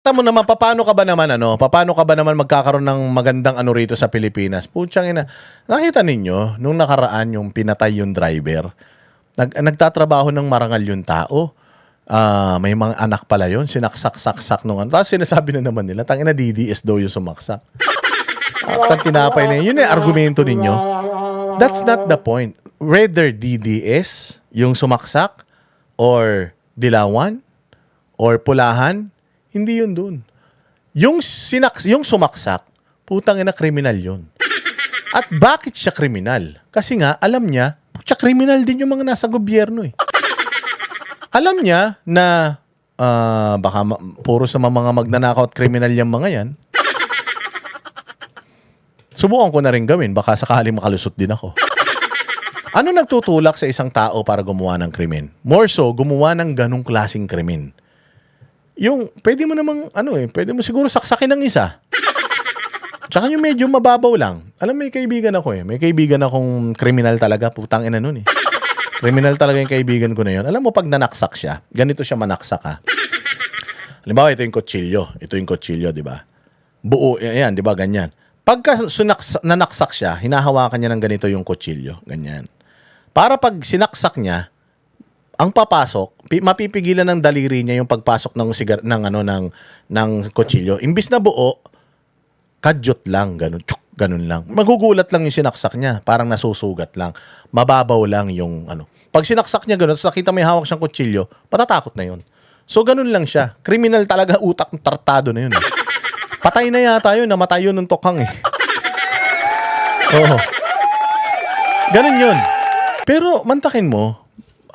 Tamo naman, paano ka ba naman paano ka ba naman magkakaroon ng magandang ano rito sa Pilipinas? Putyang ina. Nakita ninyo nung nakaraan yung pinatay yung driver. Nagtatrabaho ng marangal yung tao. May mga anak pala yun, sinaksak-saksak nung ano. Tapos sinasabi na naman nila, tangina DDS daw yung sumaksak. At tinapay na yun. Yun yung argumento ninyo. That's not the point. Whether DDS yung sumaksak or dilawan or pulahan, hindi yun dun. Yung sumaksak, putang ina, kriminal yun. At bakit siya kriminal? Kasi nga, alam niya, siya kriminal din yung mga nasa gobyerno eh. Alam niya na baka puro sa mga magnanakaw at kriminal yung mga yan. Subukan ko na rin gawin, baka sakaling makalusot din ako. Ano nagtutulak sa isang tao para gumawa ng krimen? More so, gumawa ng ganong klaseng krimen. Yung, pwede mo namang, pwede mo siguro saksakin ng isa. Tsaka yung medyo mababaw lang. Alam, may kaibigan ako May kaibigan akong kriminal talaga. Putang ina nun Kriminal talaga yung kaibigan ko na yun. Alam mo, pag nanaksak siya, ganito siya manaksak ha. Halimbawa, ito yung kutsilyo. Ito yung kutsilyo, di ba? Buo, yan, di ba? Ganyan. Pagka nanaksak siya, hinahawakan niya ng ganito yung kutsilyo. Ganyan. Para pag sinaksak niya, ang papasok, mapipigilan ng daliri niya yung pagpasok ng kutsilyo. Imbis na buo, kadyot lang, ganun lang. Magugulat lang yung sinaksak niya, parang nasusugat lang. Mababaw lang yung Pag sinaksak niya ganun, nakita may hawak siyang kutsilyo, patatakot na yun. So ganun lang siya. Kriminal talaga, utak ng tartado na yun. Patay na yata yun, namatay yun ng tokhang Oo. Ganun yun. Pero mantakin mo,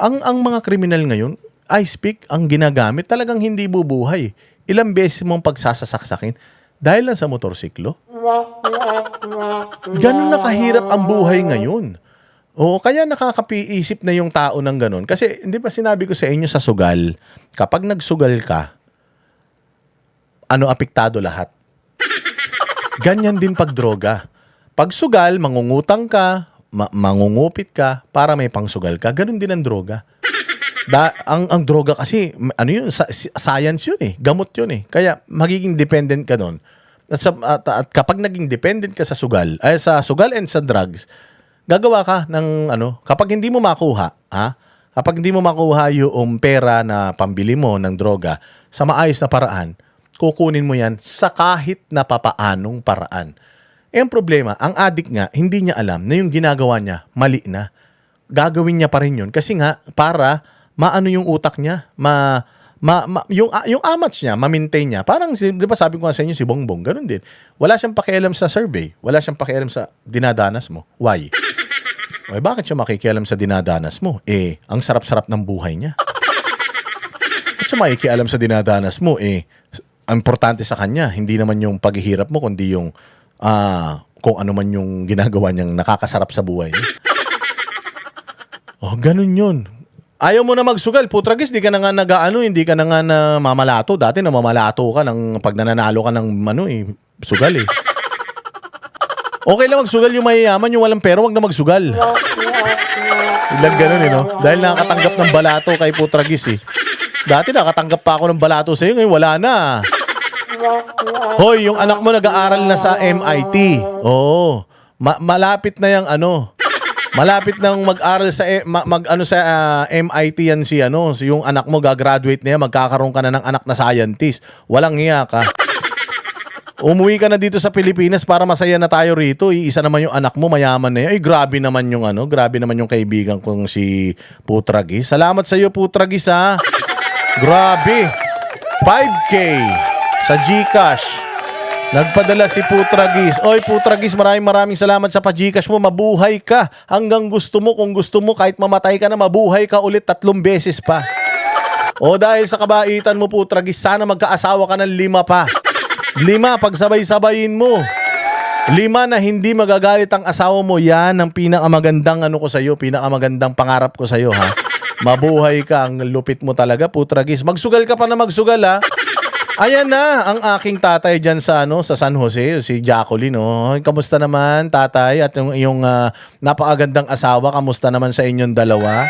ang mga kriminal ngayon, I speak, ang ginagamit talagang hindi bubuhay. Ilang beses mong pagsasasaksakin dahil lang sa motorsiklo. Ganun na kahirap ang buhay ngayon. O kaya nakakapiisip na yung tao ng ganun. Kasi hindi ba sinabi ko sa inyo sa sugal, kapag nagsugal ka, apektado lahat. Ganyan din pag droga. Pag sugal, mangungutang ka, mangungupit ka para may pangsugal ka. Ganun din ang droga. Ang droga kasi, science yun Gamot yun Kaya magiging dependent ka nun. At kapag naging dependent ka sa sugal and sa drugs, gagawa ka ng kapag hindi mo makuha, kapag hindi mo makuha yung pera na pambili mo ng droga sa maayos na paraan, kukunin mo yan sa kahit na papaanong paraan. Ang problema, ang addict nga, hindi niya alam na yung ginagawa niya, mali na. Gagawin niya pa rin yun. Kasi nga, para maano yung utak niya, yung amats niya, ma-maintain niya. Parang, di ba sabi ko nga sa inyo, si Bongbong, ganun din. Wala siyang pakialam sa survey. Wala siyang pakialam sa dinadanas mo. Why? Bakit siya makikialam sa dinadanas mo? Ang sarap-sarap ng buhay niya. Bakit siya makikialam sa dinadanas mo? Ang importante sa kanya, hindi naman yung paghihirap mo, kundi yung kung ano man yung ginagawa niyang nakakasarap sa buhay niya. Ganun yun. Ayaw mo na magsugal, putragis, hindi ka na nga hindi ka na nga na mamalato. Dati na mamalato ka pag nananalo ka ng sugal Okay lang magsugal yung mayayaman, yung walang pera, wag na magsugal. Ilang ganun Dahil nakatanggap ng balato kay putragis Dati nakatanggap pa ako ng balato sa'yo, ngayon wala na. Hoy, yung anak mo nag-aaral na sa MIT. Oo. Malapit na yung malapit nang mag-aral sa sa MIT yan si yung anak mo gagraduate na yan, magkakaroon ka na ng anak na scientist. Walang hiya ka. Umuwi ka na dito sa Pilipinas para masaya na tayo rito. Iisa naman yung anak mo, mayaman na yan. Grabe naman yung grabe naman yung kaibigan kong si Putragis. Salamat sa iyo, Putragis, ha. Grabe. 5K sa GCash. Nagpadala si Putragis. Oy, Putragis, maraming salamat sa pa-GCash mo. Mabuhay ka hanggang gusto mo. Kung gusto mo, kahit mamatay ka na, mabuhay ka ulit 3 beses pa. O dahil sa kabaitan mo, Putragis, sana magkaasawa ka ng 5 pa. 5, pagsabay-sabayin mo. 5 na hindi magagalit ang asawa mo. Yan ang pinakamagandang ko sa'yo, pinakamagandang pangarap ko sa'yo, ha. Mabuhay ka, ang lupit mo talaga, Putragis. Magsugal ka pa na magsugal, ha. Ayan na, ang aking tatay dyan sa, sa San Jose, si Jacqueline. Kamusta naman, tatay? At yung napakagandang asawa, kamusta naman sa inyong dalawa?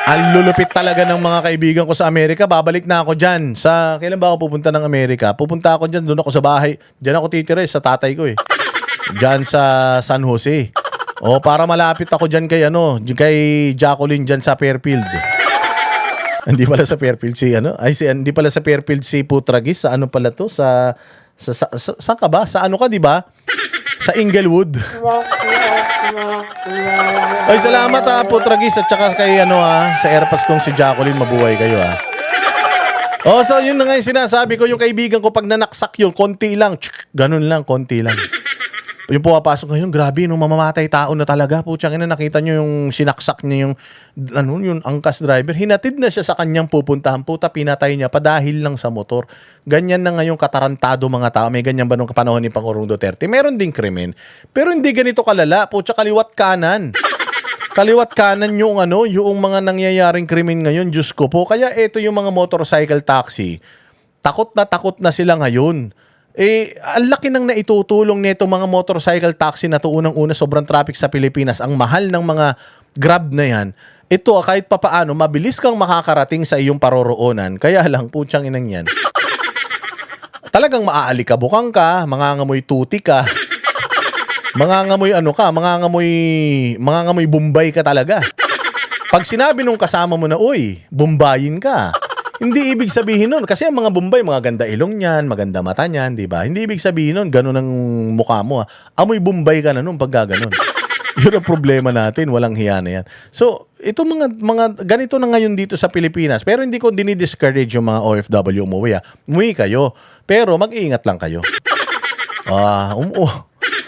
Ang lulupit talaga ng mga kaibigan ko sa Amerika. Babalik na ako dyan. Kailan ba ako pupunta ng Amerika? Pupunta ako dyan, doon ako sa bahay. Dyan ako titira sa tatay ko eh. Dyan sa San Jose. O para malapit ako dyan kay Jacqueline dyan sa Fairfield. Hindi pala sa Fairfield hindi pala sa Fairfield si Putragis. Sa ano pala to? Saan ka ba? Sa ano ka, di ba? Sa Inglewood. Ay, salamat Putragis at saka kay sa Airpass kong si Jacqueline, mabuhay kayo so yun na nga yung sinasabi ko, yung kaibigan ko pag nanaksak yun, konti lang, ganun lang, konti lang. Yung pumapasok ngayon, grabe, mamamatay tao na talaga. Putsang ina, nakita nyo yung sinaksak niya yung angkas driver. Hinatid na siya sa kanyang pupuntahan. Puta, pinatay niya pa dahil lang sa motor. Ganyan na ngayong katarantado mga tao. May ganyan ba nung panahon ni Pangulong Duterte? Meron ding krimen. Pero hindi ganito kalala. Putsa, kaliwat kanan. Kaliwat kanan yung yung mga nangyayaring krimen ngayon. Diyos ko po. Kaya ito yung mga motorcycle taxi. Takot na sila ngayon. Ang laki nang naitutulong nito mga motorcycle taxi na to. Unang-una, sobrang traffic sa Pilipinas. Ang mahal ng mga Grab na yan. Ito, kahit papaano, mabilis kang makakarating sa iyong paroroonan. Kaya lang, putsang inang yan. Talagang maaalikabukan ka, mangangamoy tuti ka, mangangamoy mangangamoy Bombay ka talaga. Pag sinabi nung kasama mo na, uy, Bombayin ka, hindi ibig sabihin nun. Kasi ang mga Bombay, mga ganda ilong niyan, maganda mata niyan, di ba? Hindi ibig sabihin nun, ganun ang mukha mo. Amoy Bombay ka na nun pag gaganon. Yun ang problema natin, walang hiya na yan. So, ito mga ganito na ngayon dito sa Pilipinas. Pero hindi ko dinidiscourage yung mga OFW umuwi. Umuwi kayo, pero mag-iingat lang kayo.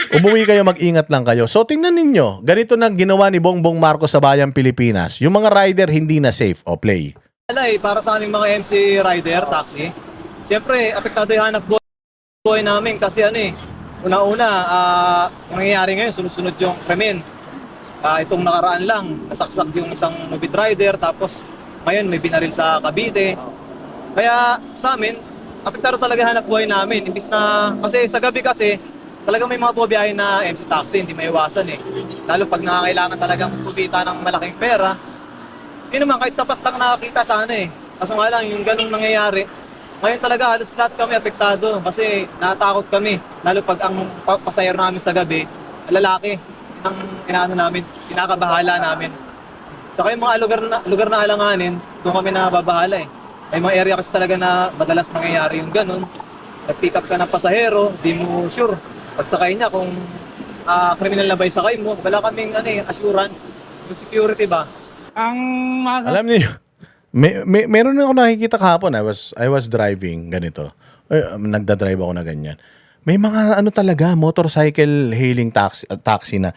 Umuwi kayo, mag-ingat lang kayo. So, tingnan ninyo, ganito na ginawa ni Bongbong Marcos sa Bayang Pilipinas. Yung mga rider hindi na safe. O, play. Para sa aming mga MC rider, taxi, siyempre, apektado yung hanap buhay namin kasi una-una, ang nangyayari ngayon, sunod-sunod yung krimen. Itong nakaraan lang, nasaksak yung isang mobile rider, tapos ngayon may binaril sa Cavite. Kaya sa amin, apektado talaga hanap buhay namin. Imbis na, kasi sa gabi talagang may mga bumabiyahe na MC taxi, hindi maiwasan Lalo pag nakakailangan talagang kumita ng malaking pera, hindi naman, kahit sapat lang nakakita sana Kaso nga lang, yung ganung nangyayari, ngayon talaga halos lahat kami apektado kasi natakot kami. Lalo pag ang pasahero namin sa gabi, lalaki, ang kinakabahala namin. Tsaka yung mga lugar na alanganin, doon kami nababahala May mga area kasi talaga na madalas nangyayari yung ganun. Nag-pick up ka ng pasahero, di mo sure. Pagsakay niya kung criminal na ba yung sakay mo, wala kaming assurance. Yung security ba? Alam niyo, meron na ako nakikita kahapon. I was driving ganito. Nagda-drive ako na ganyan. May mga talaga motorcycle hailing taxi na.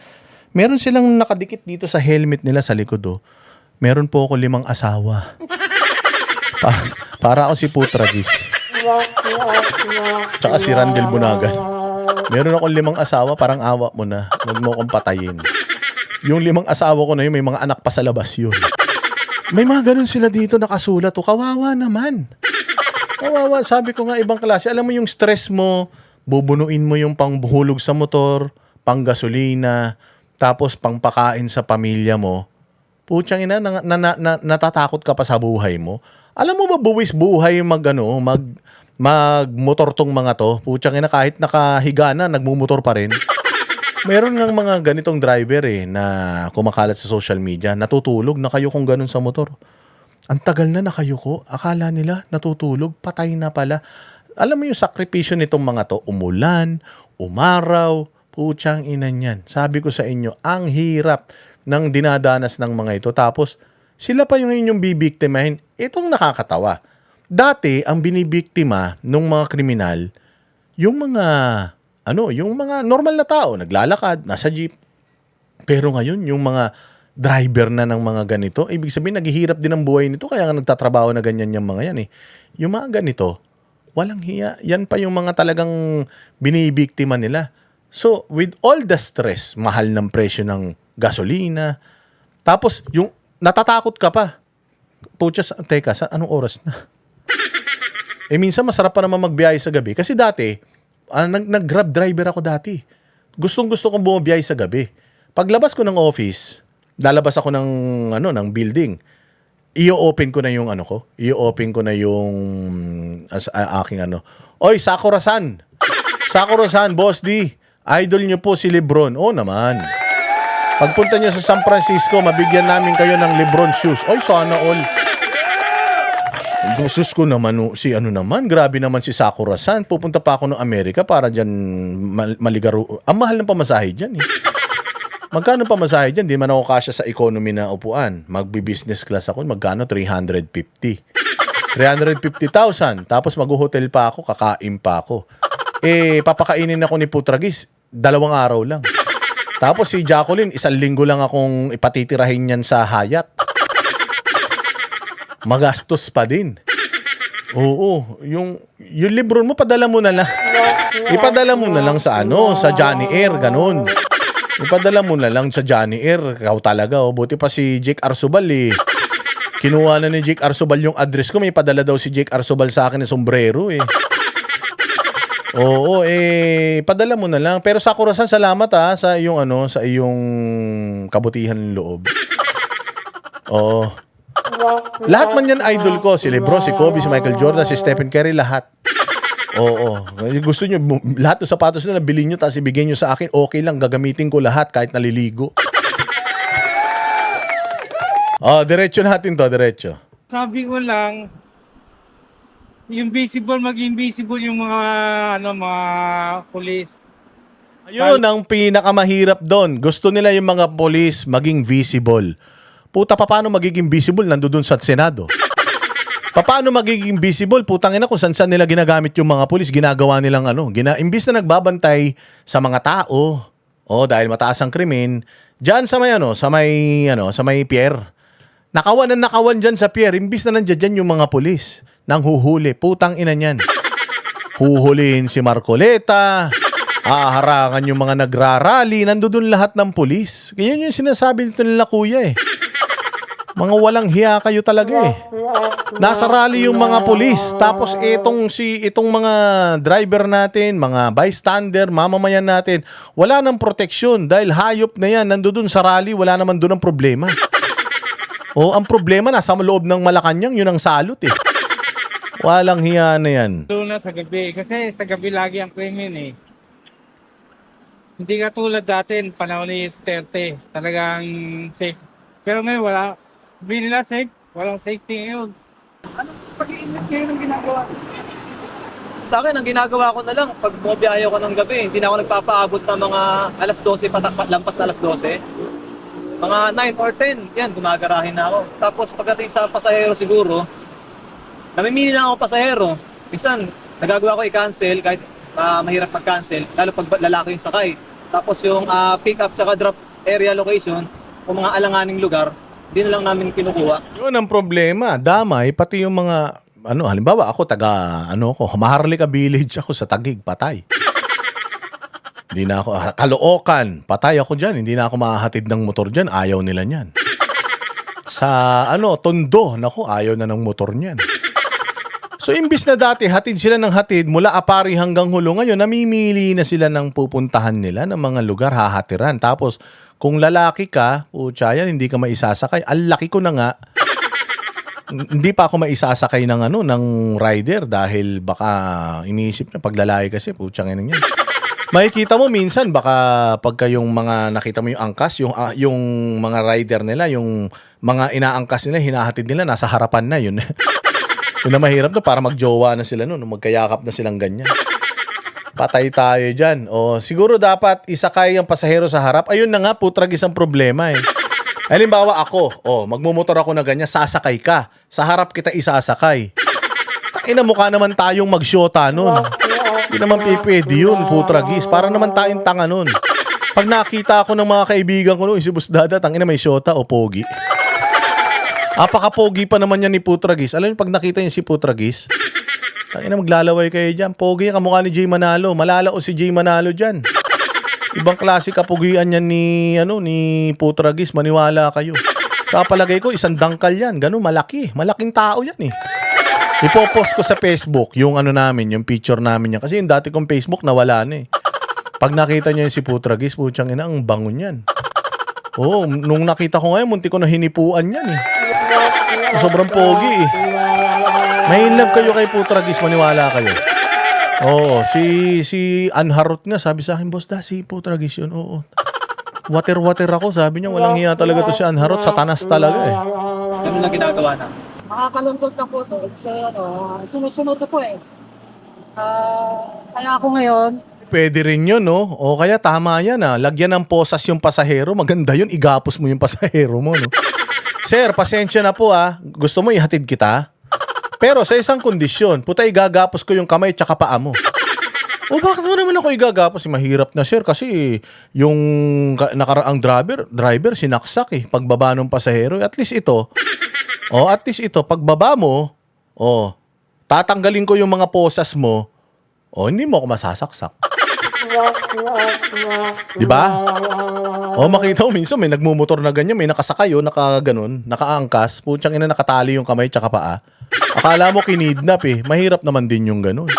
Meron silang nakadikit dito sa helmet nila sa likod Meron po ako 5 asawa. Para ako si Putragis. Tsaka si Randel Bunagan. Meron ako 5 asawa, parang awa mo na. Huwag mo akong patayin. Yung 5 asawa ko na yun, may mga anak pa sa labas yun. May mga ganun sila dito nakasulat. Kawawa naman. Kawawa. Sabi ko nga, ibang klase. Alam mo yung stress mo, bubunuin mo yung pangbuhulog sa motor, panggasolina, tapos pangpakain sa pamilya mo. Putsang ina, natatakot ka pa sa buhay mo. Alam mo ba, buwis buhay magmotor tong mga to. Putsang ina, kahit nakahiga na, nagmumotor pa rin. Meron ngang mga ganitong driver na kumakalat sa social media. Natutulog na kayo kung ganun sa motor. Ang tagal na nakayuko. Akala nila natutulog. Patay na pala. Alam mo yung sakripisyo nitong mga to. Umulan, umaraw, putsang inan yan. Sabi ko sa inyo, ang hirap ng dinadanas ng mga ito. Tapos, sila pa yung inyong bibiktimahin. Itong nakakatawa. Dati, ang binibiktima ng mga kriminal, yung mga normal na tao, naglalakad, nasa jeep. Pero ngayon, yung mga driver na ng mga ganito, ibig sabihin, naghihirap din ang buhay nito, kaya nga nagtatrabaho na ganyan yung mga yan Yung mga ganito, walang hiya. Yan pa yung mga talagang binibiktima nila. So, with all the stress, mahal ng presyo ng gasolina, tapos, yung natatakot ka pa. Puchas, teka, anong oras na? Minsan masarap pa naman magbiyahe sa gabi. Kasi dati, nag-grab driver ako dati. Gustong-gusto kong bumabiyahe sa gabi. Paglabas ko ng office, lalabas ako ng building. i-open ko na yung ano ko. I-open ko na yung aking ano. Oy, Sakura-san. Sakura-san, Boss D. Idol nyo po si Lebron. Oo naman. Pagpunta nyo sa San Francisco, mabigyan namin kayo ng Lebron shoes. Oy, sana all. Gusto ko naman, si ano naman, grabe naman si Sakura-san. Pupunta pa ako ng Amerika para dyan maligaro. Ang mahal ng pamasahe dyan eh. Magkano pamasahe dyan? Di man ako kasya sa economy na upuan. Magbi-business class ako, magkano? 350. 350,000. Tapos mag-hotel pa ako, kakain pa ako. Eh, papakainin ako ni Putragis, 2 araw lang. Tapos si Jacqueline, 1 linggo lang akong ipatitirahin yan sa Hyatt. Magastos pa din. Oo, yung Lebron mo, padala mo na lang. Ipadala mo na lang sa ano, sa Johnny Air, ganun. Ipadala mo na lang sa Johnny Air. Ikaw talaga, oh. Buti pa si Jake Arsobal eh. Kinuha na ni Jake Arsobal yung address ko. May padala daw si Jake Arsobal sa akin ng sombrero eh. Oo, padala mo na lang. Pero Sakura-san, salamat sa iyong ano, sa iyong kabutihan ng loob. Oo. Lahat man yan idol ko. Si Lebron, si Kobe, si Michael Jordan, si Stephen Curry, lahat. Oo. Gusto nyo, lahat ng sapatos na bilhin nyo, tapos ibigay nyo sa akin, okay lang, gagamitin ko lahat kahit naliligo. Diretso natin to, diretso. Sabi ko lang, yung visible, maging visible yung mga pulis. Ayun ang pinakamahirap doon. Gusto nila yung mga police maging visible. Puta, paano magiging visible nandoon sa Senado? Paano magiging visible? Putang ina, kung saan nila ginagamit yung mga pulis, ginagawa nilang ano, imbis na nagbabantay sa mga tao, dahil mataas ang krimen, diyan sa may pier. Nakawan diyan sa pier, imbis na nandiyan yung mga pulis, nang huhuli. Putang ina niyan. Huhulihin si Marcoleta, haharangan yung mga nagrarally, nandoon lahat ng pulis. Kaya yun yung sinasabi nila kuya eh. Mga walang hiya kayo talaga eh. Nasa rally yung mga pulis. Tapos itong mga driver natin, mga bystander, mamamayan natin, wala nang proteksyon dahil hayop na yan. Nandoon sa rally, wala naman doon ang problema. Ang problema nasa loob ng Malacanang, yun ang salot eh. Walang hiya na yan. Doon na sa gabi. Kasi sa gabi lagi ang krimen eh. Hindi ka tulad dati, panahon ni Duterte. Talagang safe. Pero ngayon wala. Hindi nila safe. Walang safety ngayon. Anong pag-iingat kayo ng ginagawa? Sa akin, ang ginagawa ko na lang, pag bumabiyahe ako ng gabi, hindi na ako nagpapaabot ng mga alas 12, lampas na alas 12. Mga 9 or 10, yan, gumagarahin na ako. Tapos pagdating sa pasahero siguro, namimili na ako pasahero. Minsan, nagagawa ko i-cancel kahit mahirap mag-cancel, lalo pag lalaki yung sakay. Tapos yung pick up tsaka drop area location, o mga alanganing lugar, hindi na lang namin kinukuha. Yun ang problema. Damay, pati yung mga, halimbawa ako, Maharlika Village ako sa Taguig, patay. Hindi na ako, Caloocan, patay ako dyan. Hindi na ako mahahatid ng motor dyan. Ayaw nila niyan. Sa, Tondo, ayaw na ng motor niyan. So, imbis na dati, hatid sila ng hatid, mula Apari hanggang Hulo, ngayon, namimili na sila ng pupuntahan nila ng mga lugar, hahatiran. Tapos, kung lalaki ka, yan, hindi ka maisasakay. Ang laki ko na nga, hindi pa ako maisasakay ng ng rider dahil baka iniisip na paglalaki kasi, yan. Makikita mo minsan, baka pagka yung mga nakita mo yung angkas, yung mga rider nila, yung mga inaangkas nila, hinahatid nila, nasa harapan na yun. Yun na mahirap na para magjowa na sila noon, magkayakap na silang ganyan. Patay tayo dyan. Siguro dapat isakay ang pasahero sa harap. Ayun na nga, Putragis ang problema eh. Halimbawa ako, magmumotor ako na ganyan, sasakay ka. Sa harap kita isasakay. Ina, mukha naman tayong magsyota nun. Hindi naman pipwede yun, Putragis. Para naman tayong tanga nun. Pag nakita ako ng mga kaibigan ko si Busdada, tangina may syota o pogi. Apaka-pogi pa naman yan ni Putragis. Alam niyo, pag nakita niyo si Putragis, tangina maglalaway kayo dyan. Pogi, kamukha ni Jay Manalo. Malalao si Jay Manalo dyan. Ibang klase kapugian yan ni Putragis. Maniwala kayo. Kapalagay ko, isang dangkal yan. Ganun, malaki. Malaking tao yan eh. Ipopost ko sa Facebook yung namin, yung picture namin yan. Kasi yung dati kong Facebook nawala na eh. Pag nakita niyo si Putragis, putyang ina, ang bangon yan. Nung nakita ko ngayon, munti ko na hinipuan yan eh. Sobrang pogi eh. May in love kayo kay Putragis, maniwala kayo. Oo, si Anharot nga, sabi sa akin, boss, si Putragis yun. Oo. Water ako, sabi niya, walang hiya talaga to si Anharot, satanas talaga eh. Ganun lang ginagawa na. Makakalungkot na po sir. Kasi sunod-sunod na po eh. Kaya ako ngayon, Pwede rin yun, no? O kaya tama yan, lagyan ng posas yung pasahero, maganda yun, igapos mo yung pasahero mo, no? Sir, pasensya na po gusto mo ihatid kita? Pero sa isang kondisyon, puta igagapos ko yung kamay tsaka paa mo. O bakit mo naman ako igagapos? Mahirap na sir kasi yung nakaraang driver sinaksak pagbaba ng pasahero. At least ito, pagbaba mo, tatanggalin ko yung mga posas mo, hindi mo ako masasaksak. Di ba? Makita mo minsan may nagmumotor na ganyan, may nakasakay nakaganon, nakaangkas, putyang ina nakatali yung kamay tsaka paa. Akala mo kinidnap mahirap naman din yung ganon.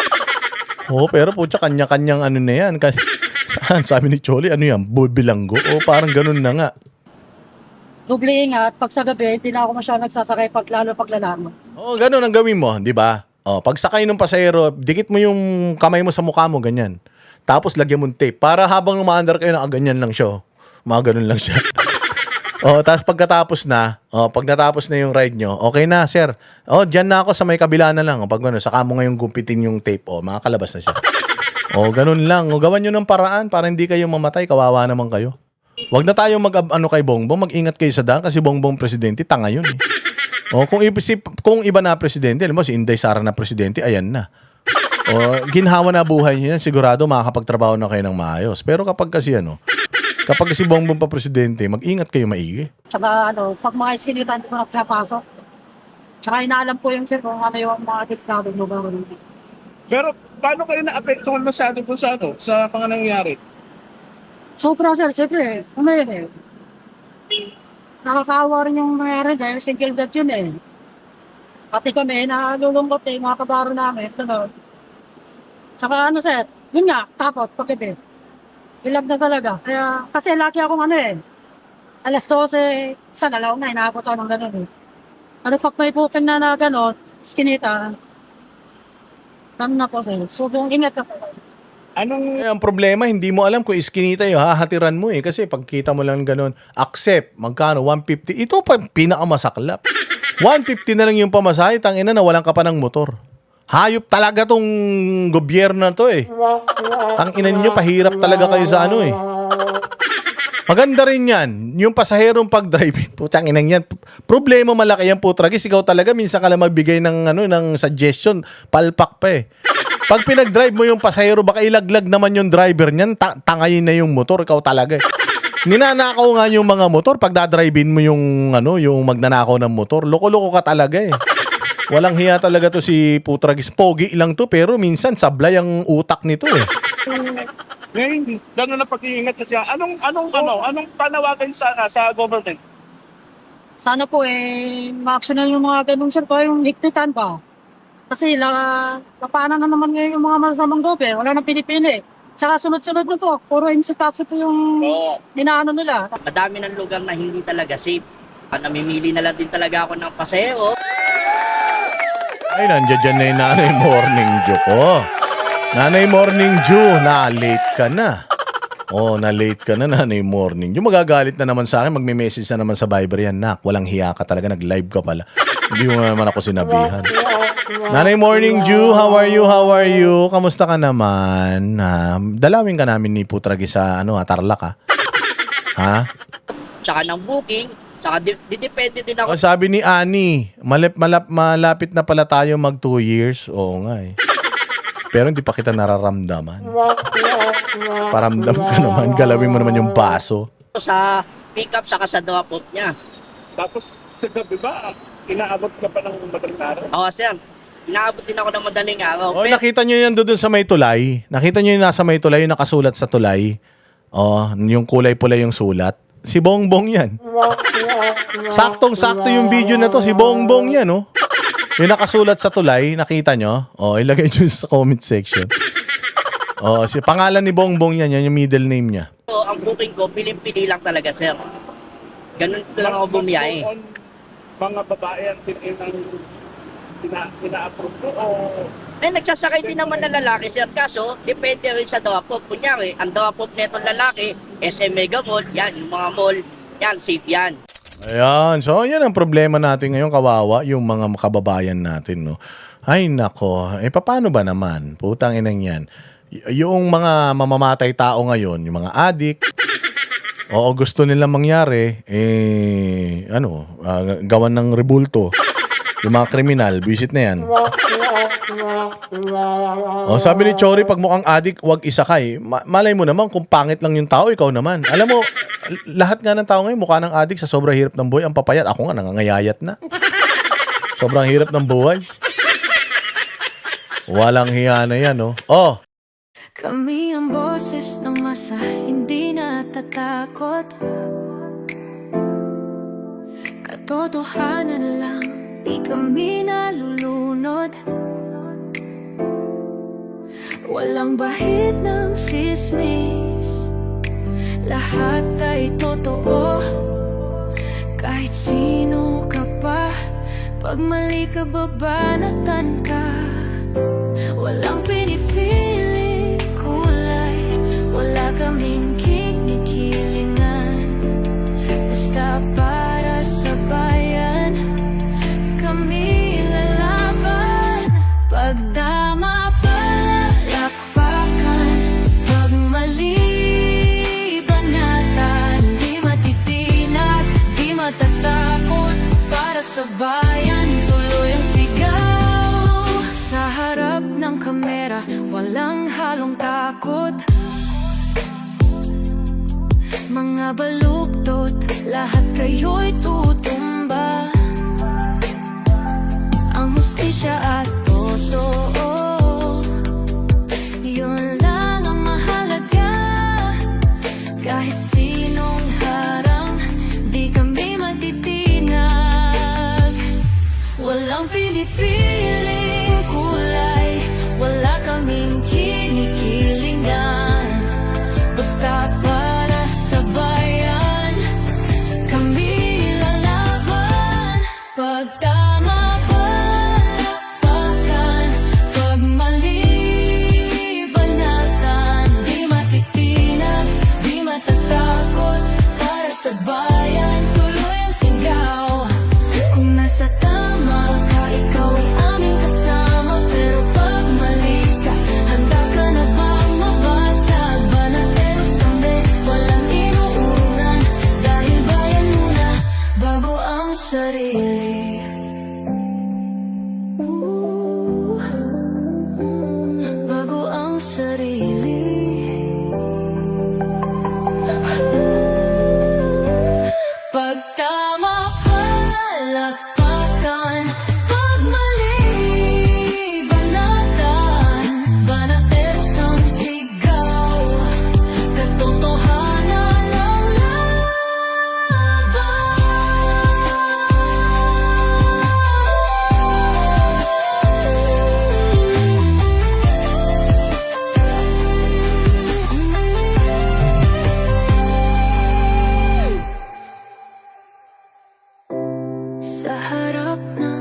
Pero putya kanya-kanyang ano na yan. Saan? Sabi ni Choli, ano yan? Bilanggo? Parang ganon na nga. doble ingat. Pag sa gabi, hindi na ako masyadong nagsasakay lalo pag lalamo. Ganon ang gawin mo, di ba? Pag sakay ng pasahero, dikit mo yung kamay mo sa mukha mo, ganyan. Tapos lagyan mo ng tape. Para habang umaandar kayo, nakaganyan lang siya. Mga ganun lang siya. Tapos pagkatapos na, pag natapos na yung ride nyo, okay na, sir. Dyan na ako sa may kabila na lang. Pag saka mo ngayong gumpitin yung tape, makakalabas na siya. Ganun lang. Gawan nyo ng paraan para hindi kayo mamatay. Kawawa naman kayo. Wag na tayo kay Bongbong. Mag-ingat kayo sa daan kasi Bongbong presidente, tanga yun eh. Kung iba na presidente, alam mo, si Inday Sara na presidente, ayan na. Ginhawa na buhay niya yan, sigurado makakapagtrabaho na kayo ng maayos. Pero kapag si Bongbong pa presidente, mag-ingat kayo maigi. Tsaka pag mga iskinitan, hindi ko na pinapasok. Tsaka inaalam po yung sir kung ano yung mga natin mo ba. Pero paano kayo na-apektuhan masyado po sa panganangyari? Sobra sir, siyempre, yun nakakaawa rin yung nangyari dahil single dad yun eh. Pati kami, nalulungkot mga kabaro namin. Tsaka sir, yun nga, takot, pagkibi. Ilag na talaga. Kaya, kasi laki akong alas 12, isa na lang na, inaabot ako ng gano'n eh. Pag may booking na gano'n, skinita, na po sir. So, kung ingat na po. Ang problema, hindi mo alam kung iskinita yung hahatiran mo kasi pagkita mo lang ganun, accept, magkano, 150. Ito pa pinakamasaklap. 150 na lang yung pamasahe, tangina na walang ka pa ng motor. Hayop talaga tong gobyerno na to Tanginan nyo, pahirap talaga kayo sa Maganda rin yan. Yung pasaherong pag-driving, putang inang yan. Problema malaki yan, Putragis. Ikaw talaga, minsan ka lang magbigay ng suggestion. Palpak pa Pag pinag-drive mo yung pasahero, baka ilaglag naman yung driver niyan, tangayin na yung motor, ikaw talaga Ninanakaw nga yung mga motor, pag dadrivein mo yung magnanakaw ng motor, loko-loko ka talaga Walang hiya talaga to si Putragis. Pogi lang to, pero minsan sablay ang utak nito Ngayon, gano'n na pag-iingat siya. Anong panawagan sana sa government? Sana po ma-actionan yung mga ganun sir pa, yung higpitan pa. Kasi lapanan na naman ngayon yung mga masamang gobe, wala nang pinipili. Tsaka sunod-sunod na po, puro insitatsyo po yung inaano nila. Madami ng lugar na hindi talaga safe. Namimili na lang din talaga ako ng paseo. Ay, nandiyan dyan na yung Nanay Morning Dew ko. Nanay Morning Dew, na-late ka na. Na-late ka na, Nanay Morning Dew. Magagalit na naman sa akin, magme-message na naman sa Viber yan, nak. Walang hiya ka talaga, nag-live ka pala. Hindi mo naman ako sinabihan. Nanay Morning Dew, how are you? Kamusta ka naman? Dalawin ka namin ni Putragis sa Tarlac ha? Tsaka ng booking, tsaka depende din ako. Sabi ni Ani, malapit na pala tayo mag 2 years. Oo nga Pero hindi pa kita nararamdaman. Paramdam ka naman, galawin mo naman yung baso. Sa pick-up, saka sa drop-off niya. Tapos sa gabi ba, inaabot ka pa ng madaling araw? Oo, sir. Inaabot din ako ng madaling araw. Nakita nyo yan doon sa may tulay. Nakita nyo yung nasa may tulay, yung nakasulat sa tulay. Yung kulay-pula yung sulat. Si Bongbong yan. Saktong-sakto yung video na to. Si Bongbong yan, Yung nakasulat sa tulay, nakita nyo? Ilagay nyo sa comment section. Si pangalan ni Bongbong yan yung middle name niya. So, ang booking ko, piling-pili lang talaga, sir. Ganun lang ako bumiyahe. mga babae ang sina-approve mo o Nagsasakay din naman ng lalaki, sir. Kaso, depende rin sa drop-off. Kunyari, ang drop-off netong lalaki, SM Mega Mall, yan, yung mga mall, yan, safe yan. Ayan. So, yan ang problema natin ngayon, kawawa, yung mga kababayan natin, no? Ay, nako. Paano ba naman? Putang inang yan. Yung mga mamamatay tao ngayon, yung mga adik, oo, gusto nilang mangyari, gawan ng rebulto. Yung mga kriminal, visit na yan. Sabi ni Chori, pag mukhang adik, wag isakay. Malay mo naman, kung pangit lang yung tao, ikaw naman. Alam mo, lahat nga ng tao ngayon, mukha ng adik sa sobrang hirap ng buhay. Ang papayat, ako nga, nangangayayat na. Sobrang hirap ng buhay. Walang hiya na yan, no? Oh! Kami ang boses ng masa, hindi natatakot. Katotohanan lang, di kami nalulunod. Walang bahid ng sismis, lahat ay totoo. Kahit sino ka pa, pag mali ka babanatan ka. Walang pinipiling kulay, wala kaming kinikilingan. Basta para sa bayan, kami lalaban. Pagdama palakpakan, pag mali banatan, di matitinag, di matatakot. Para sa bayan, tuloy ang sigaw. Sa harap ng kamera, walang halong takot. Mga baluktot, lahat kayo'y tutumba. Ang hustisya at totoo, yun lang ang mahalaga. Kahit sinong harang, di kami matitinag. Walang pinipiling kulay, wala kaming kinikilingan. Basta para sa bayan, kami lalaban. Pag tama palakpakan, pag mali banatan, di matitinag, di matatakot. Para sa bayan, tuloy ang sigaw. Kung nasa tama ka, ikaw ay aming kasama. Pero pag mali ka, handa ka na bang mabasag? Banateros kami, walang inuunan. Dahil bayan muna, bago ang sarili. Bago ang sarili. Pag tama palakpakan, pag mali banatan, banateros ang sigaw. Katotohanan ang laban. Sa harap ng